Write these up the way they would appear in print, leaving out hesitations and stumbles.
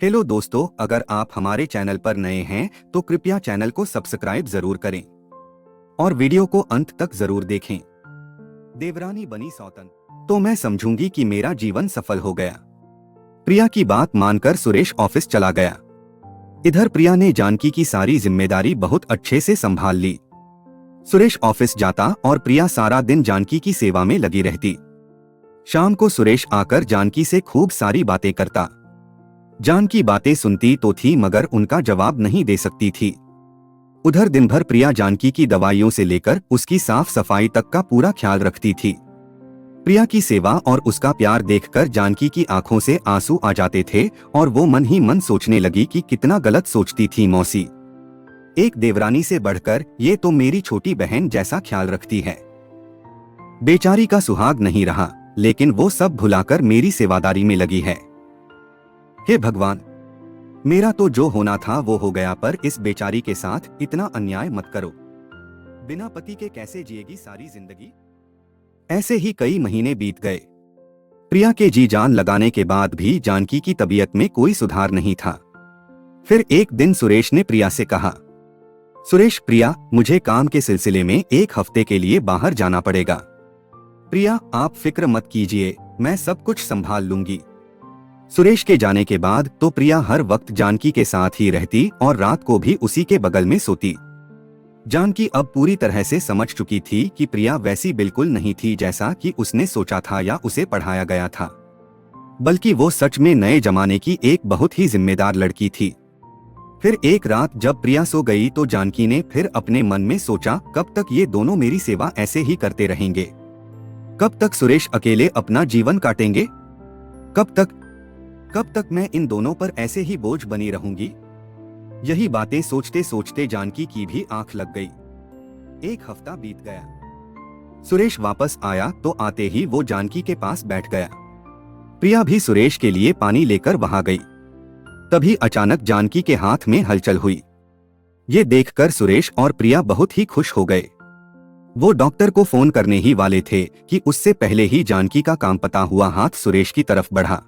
Hello दोस्तों, अगर आप हमारे चैनल पर नए हैं तो कृपया चैनल को सब्सक्राइब जरूर करें और वीडियो को अंत तक जरूर देखें। देवरानी बनी सौतन तो मैं समझूंगी कि मेरा जीवन सफल हो गया। प्रिया की बात मानकर सुरेश ऑफिस चला गया। इधर प्रिया ने जानकी की सारी जिम्मेदारी बहुत अच्छे से संभाल ली। सुरेश ऑफिस जाता और प्रिया सारा दिन जानकी की सेवा में लगी रहती। शाम को सुरेश आकर जानकी से खूब सारी बातें करता। जानकी बातें सुनती तो थी मगर उनका जवाब नहीं दे सकती थी। उधर दिन भर प्रिया जानकी की दवाइयों से लेकर उसकी साफ सफाई तक का पूरा ख्याल रखती थी। प्रिया की सेवा और उसका प्यार देखकर जानकी की आंखों से आंसू आ जाते थे और वो मन ही मन सोचने लगी कि कितना गलत सोचती थी मौसी। एक देवरानी से बढ़कर ये तो मेरी छोटी बहन जैसा ख्याल रखती है। बेचारी का सुहाग नहीं रहा, लेकिन वो सब भुलाकर मेरी सेवादारी में लगी है। हे भगवान, मेरा तो जो होना था वो हो गया, पर इस बेचारी के साथ इतना अन्याय मत करो। बिना पति के कैसे जिएगी सारी जिंदगी। ऐसे ही कई महीने बीत गए। प्रिया के जी जान लगाने के बाद भी जानकी की तबीयत में कोई सुधार नहीं था। फिर एक दिन सुरेश ने प्रिया से कहा, सुरेश, प्रिया, मुझे काम के सिलसिले में एक हफ्ते के लिए बाहर जाना पड़ेगा। प्रिया, आप फिक्र मत कीजिए, मैं सब कुछ संभाल लूंगी। सुरेश के जाने के बाद तो प्रिया हर वक्त जानकी के साथ ही रहती और रात को भी उसी के बगल में सोती। जानकी अब पूरी तरह से समझ चुकी थी कि प्रिया वैसी बिल्कुल नहीं थी जैसा कि उसने सोचा था या उसे पढ़ाया गया था, बल्कि वो सच में नए जमाने की एक बहुत ही जिम्मेदार लड़की थी। फिर एक रात जब प्रिया सो गई तो जानकी ने फिर अपने मन में सोचा, कब तक ये दोनों मेरी सेवा ऐसे ही करते रहेंगे? कब तक सुरेश अकेले अपना जीवन काटेंगे? कब तक मैं इन दोनों पर ऐसे ही बोझ बनी रहूंगी? यही बातें सोचते सोचते जानकी की भी आंख लग गई। एक हफ्ता बीत गया। सुरेश वापस आया तो आते ही वो जानकी के पास बैठ गया। प्रिया भी सुरेश के लिए पानी लेकर वहां गई। तभी अचानक जानकी के हाथ में हलचल हुई। ये देखकर सुरेश और प्रिया बहुत ही खुश हो गए। वो डॉक्टर को फोन करने ही वाले थे कि उससे पहले ही जानकी का काम पता हुआ हाथ सुरेश की तरफ बढ़ा।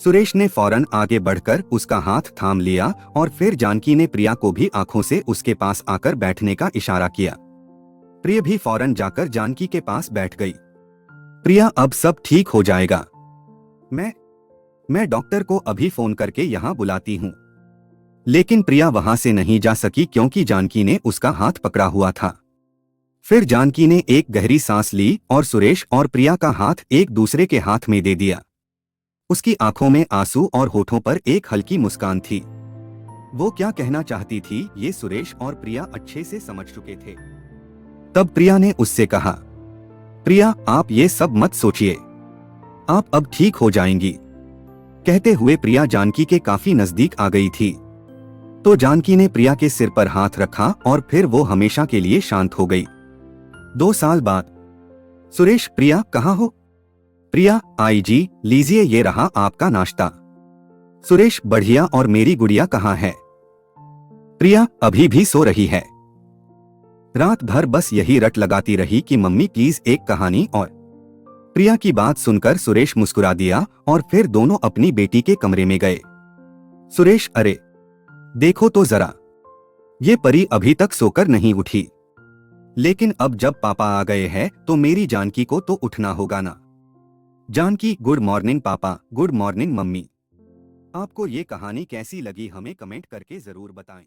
सुरेश ने फौरन आगे बढ़कर उसका हाथ थाम लिया और फिर जानकी ने प्रिया को भी आंखों से उसके पास आकर बैठने का इशारा किया। प्रिया भी फौरन जाकर जानकी के पास बैठ गई। प्रिया, अब सब ठीक हो जाएगा। मैं डॉक्टर को अभी फोन करके यहाँ बुलाती हूँ। लेकिन प्रिया वहां से नहीं जा सकी क्योंकि जानकी ने उसका हाथ पकड़ा हुआ था। फिर जानकी ने एक गहरी सांस ली और सुरेश और प्रिया का हाथ एक दूसरे के हाथ में दे दिया। उसकी आंखों में आंसू और होठों पर एक हल्की मुस्कान थी। वो क्या कहना चाहती थी ये सुरेश और प्रिया अच्छे से समझ चुके थे। तब प्रिया ने उससे कहा, प्रिया, आप ये सब मत सोचिए, आप अब ठीक हो जाएंगी। कहते हुए प्रिया जानकी के काफी नजदीक आ गई थी। तो जानकी ने प्रिया के सिर पर हाथ रखा और फिर वो हमेशा के लिए शांत हो गई। 2 साल बाद। सुरेश, प्रिया कहाँ हो? प्रिया, आई जी, लीजिए ये रहा आपका नाश्ता। सुरेश, बढ़िया, और मेरी गुड़िया कहाँ है? प्रिया अभी भी सो रही है। रात भर बस यही रट लगाती रही कि मम्मी प्लीज एक कहानी और। प्रिया की बात सुनकर सुरेश मुस्कुरा दिया और फिर दोनों अपनी बेटी के कमरे में गए। सुरेश, अरे देखो तो जरा, ये परी अभी तक सोकर नहीं उठी। लेकिन अब जब पापा आ गए हैं तो मेरी जानकी को तो उठना होगा ना। जानकी, गुड मॉर्निंग पापा। Good morning mummy. आपको ये कहानी कैसी लगी हमें कमेंट करके जरूर बताएं।